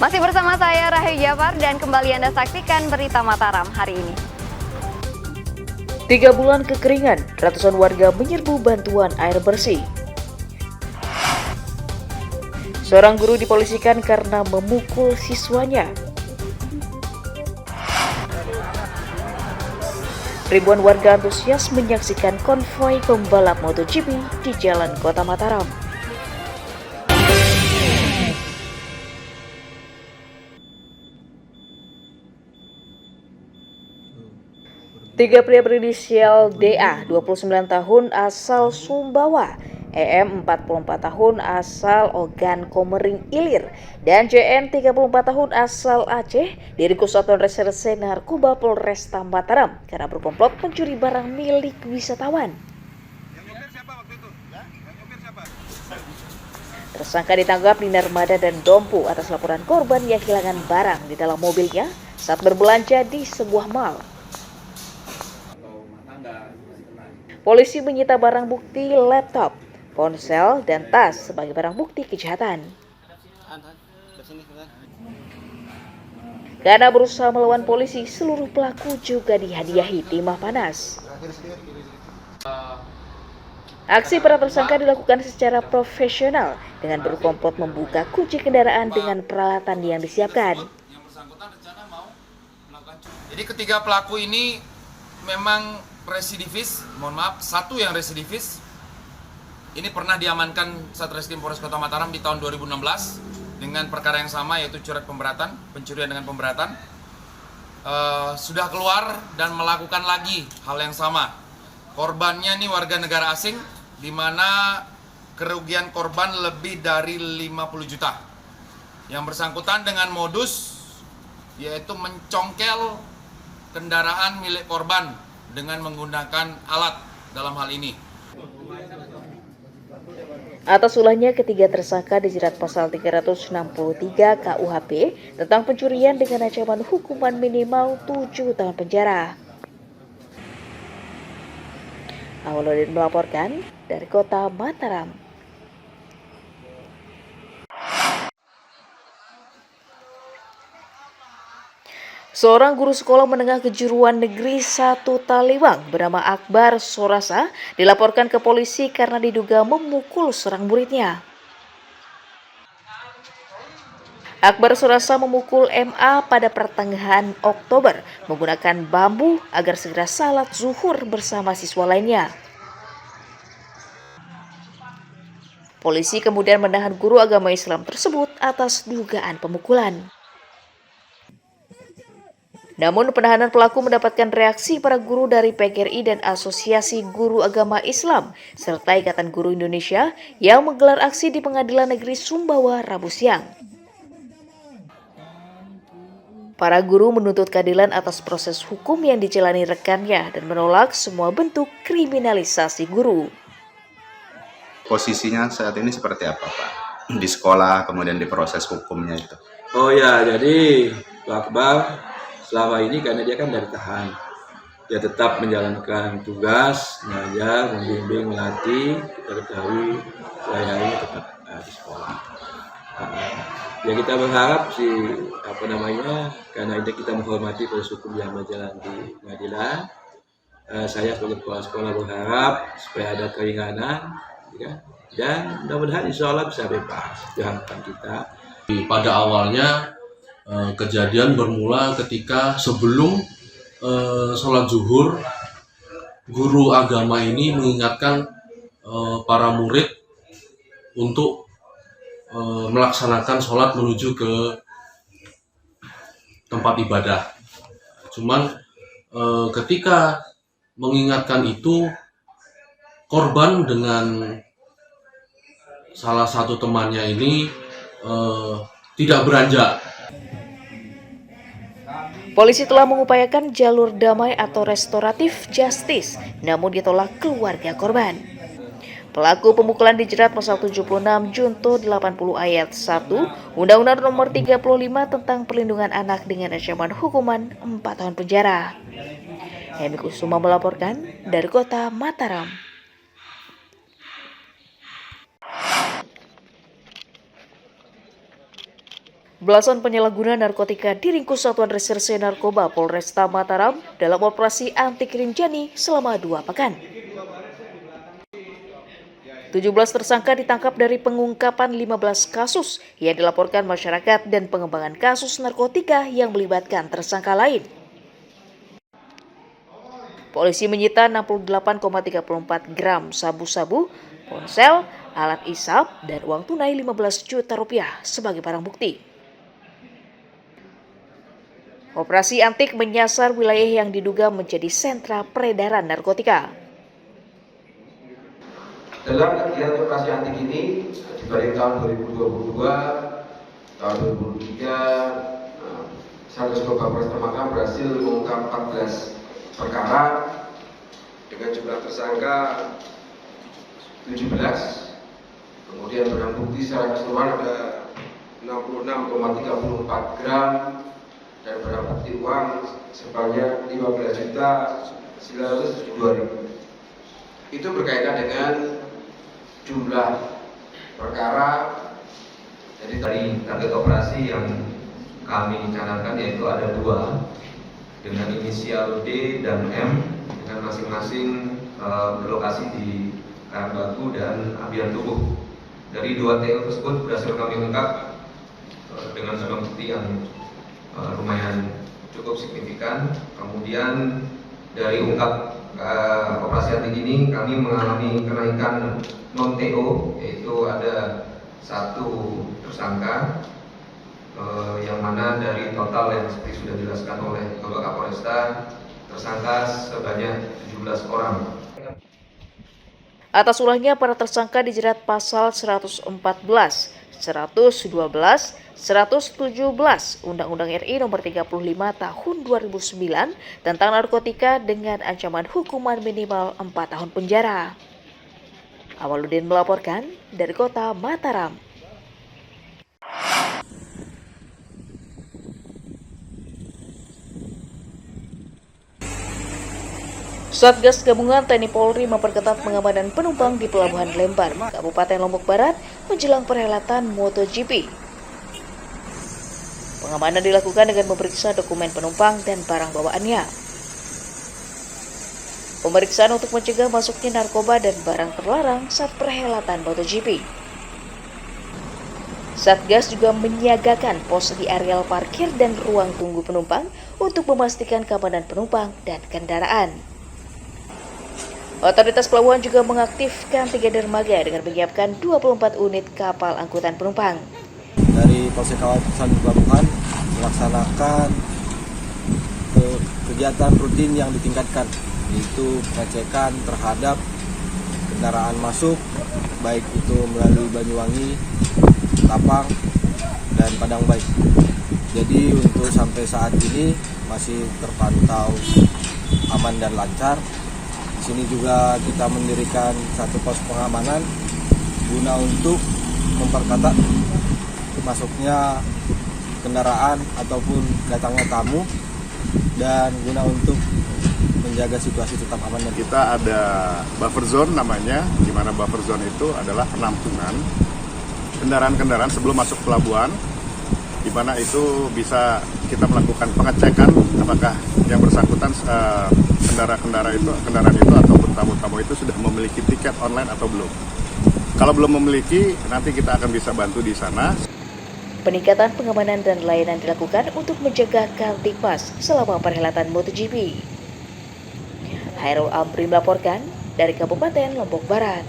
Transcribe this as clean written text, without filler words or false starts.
Masih bersama saya Rahayu Jafar dan kembali Anda saksikan berita Mataram hari ini. 3 bulan kekeringan, ratusan warga menyerbu bantuan air bersih. Seorang guru dipolisikan karena memukul siswanya. Ribuan warga antusias menyaksikan konvoi pembalap MotoGP di jalan kota Mataram. Tiga pria berinisial DA, 29 tahun asal Sumbawa, EM 44 tahun asal Ogan Komering Ilir, dan JN 34 tahun asal Aceh diringkus Satuan Reserse Narkoba Polresta Mataram karena berkomplot mencuri barang milik wisatawan. Tersangka ditangkap di Narmada dan Dompu atas laporan korban yang kehilangan barang di dalam mobilnya saat berbelanja di sebuah mal. Polisi menyita barang bukti laptop, ponsel, dan tas sebagai barang bukti kejahatan. Karena berusaha melawan polisi, seluruh pelaku juga dihadiahi timah panas. Aksi para tersangka dilakukan secara profesional dengan berkomplot membuka kunci kendaraan dengan peralatan yang disiapkan. Jadi ketiga pelaku ini memang residivis, satu yang residivis. Ini pernah diamankan Satreskrim Polres Kota Mataram di tahun 2016 dengan perkara yang sama, yaitu pencurian dengan pemberatan. Sudah keluar dan melakukan lagi hal yang sama. Korbannya ini warga negara asing, di mana kerugian korban lebih dari 50 juta. Yang bersangkutan dengan modus yaitu mencongkel kendaraan milik korban dengan menggunakan alat dalam hal ini. Atas ulahnya, ketiga tersangka dijerat pasal 363 KUHP tentang pencurian dengan ancaman hukuman minimal 7 tahun penjara. Awaludin melaporkan dari kota Mataram. Seorang guru sekolah menengah kejuruan negeri 1 Taliwang bernama Akbar Sorasa dilaporkan ke polisi karena diduga memukul seorang muridnya. Akbar Sorasa memukul MA pada pertengahan Oktober menggunakan bambu agar segera salat zuhur bersama siswa lainnya. Polisi kemudian menahan guru agama Islam tersebut atas dugaan pemukulan. Namun penahanan pelaku mendapatkan reaksi para guru dari PGRI dan Asosiasi Guru Agama Islam serta Ikatan Guru Indonesia yang menggelar aksi di Pengadilan Negeri Sumbawa Rabu siang. Para guru menuntut keadilan atas proses hukum yang dijalani rekannya dan menolak semua bentuk kriminalisasi guru. Posisinya saat ini seperti apa, Pak? Di sekolah, kemudian di proses hukumnya itu. Oh ya, jadi Pak Akbar selama ini karena dia kan dari tahan, dia tetap menjalankan tugas, mengajar, membimbing, melatih. Kita ketahui sehari-hari tetap di sekolah. Ya kita berharap karena ini kita menghormati proses hukum yang berjalan di pengadilan. Saya sebagai kepala sekolah berharap supaya ada keringanan, ya, dan mudah-mudahan insya Allah bisa bebas. Itu harapan kita. Pada awalnya kejadian bermula ketika sebelum sholat zuhur, guru agama ini mengingatkan para murid untuk melaksanakan sholat menuju ke tempat ibadah. Cuman ketika mengingatkan itu, korban dengan salah satu temannya ini tidak beranjak. Polisi telah mengupayakan jalur damai atau restoratif justice, namun ditolak keluarga korban. Pelaku pemukulan dijerat pasal 76 Junto 80 ayat 1 Undang-Undang Nomor 35 tentang Perlindungan Anak dengan ancaman hukuman 4 tahun penjara. Hemi Kusuma melaporkan dari kota Mataram. Belasan penyalahguna narkotika diringkus Satuan Reserse Narkoba Polresta Mataram dalam operasi anti Rinjani selama 2 pekan. 17 tersangka ditangkap dari pengungkapan 15 kasus yang dilaporkan masyarakat dan pengembangan kasus narkotika yang melibatkan tersangka lain. Polisi menyita 68,34 gram sabu-sabu, ponsel, alat isap, dan uang tunai 15 juta rupiah sebagai barang bukti. Operasi Antik menyasar wilayah yang diduga menjadi sentra peredaran narkotika. Dalam kegiatan operasi Antik ini, dibanding tahun 2022, tahun 2023, Satgas Narkoba Polresta Mataram berhasil mengungkap 14 perkara dengan jumlah tersangka 17. Kemudian barang bukti secara keseluruhan ada 66,34 gram dan barang bukti uang sebanyak 15.972.000. Itu berkaitan dengan jumlah perkara. Jadi dari target operasi yang kami canangkan yaitu ada 2 dengan inisial D dan M dengan masing-masing berlokasi di Karangbagu dan Ambilan Tubuh. Dari 2 TO tersebut berhasil kami ungkap dengan barang bukti yang lumayan cukup signifikan. Kemudian dari ungkap operasi Antik ini kami mengalami kenaikan non TO, yaitu ada 1 tersangka yang mana dari total yang seperti sudah dijelaskan oleh Bapak Kapolresta, tersangka sebanyak 17 orang. Atas ulahnya, para tersangka dijerat pasal 114, 112, 117 Undang-Undang RI Nomor 35 Tahun 2009 tentang narkotika dengan ancaman hukuman minimal 4 tahun penjara. Awaludin melaporkan dari Kota Mataram. Satgas Gabungan TNI Polri memperketat pengamanan penumpang di Pelabuhan Lembar, Kabupaten Lombok Barat menjelang perhelatan MotoGP. Pengamanan dilakukan dengan memeriksa dokumen penumpang dan barang bawaannya. Pemeriksaan untuk mencegah masuknya narkoba dan barang terlarang saat perhelatan MotoGP. Satgas juga menyiagakan pos di areal parkir dan ruang tunggu penumpang untuk memastikan keamanan penumpang dan kendaraan. Otoritas pelabuhan juga mengaktifkan 3 dermaga dengan menyiapkan 24 unit kapal angkutan penumpang. Dari Polsek Kawasan Pelabuhan melaksanakan kegiatan rutin yang ditingkatkan, yaitu pengecekan terhadap kendaraan masuk, baik itu melalui Banyuwangi, Tapang, dan Padangbaik. Jadi untuk sampai saat ini masih terpantau aman dan lancar. Di sini juga kita mendirikan 1 pos pengamanan guna untuk memperketat masuknya kendaraan ataupun datangnya tamu dan guna untuk menjaga situasi tetap aman. Kita ada buffer zone namanya, di mana buffer zone itu adalah penampungan kendaraan-kendaraan sebelum masuk pelabuhan, di mana itu bisa kita melakukan pengecekan apakah yang bersangkutan kendaraan itu ataupun tamu-tamu itu sudah memiliki tiket online atau belum. Kalau belum memiliki, nanti kita akan bisa bantu di sana. Peningkatan pengamanan dan layanan dilakukan untuk menjaga Kamtipmas selama perhelatan MotoGP. Hairul Amri melaporkan dari Kabupaten Lombok Barat.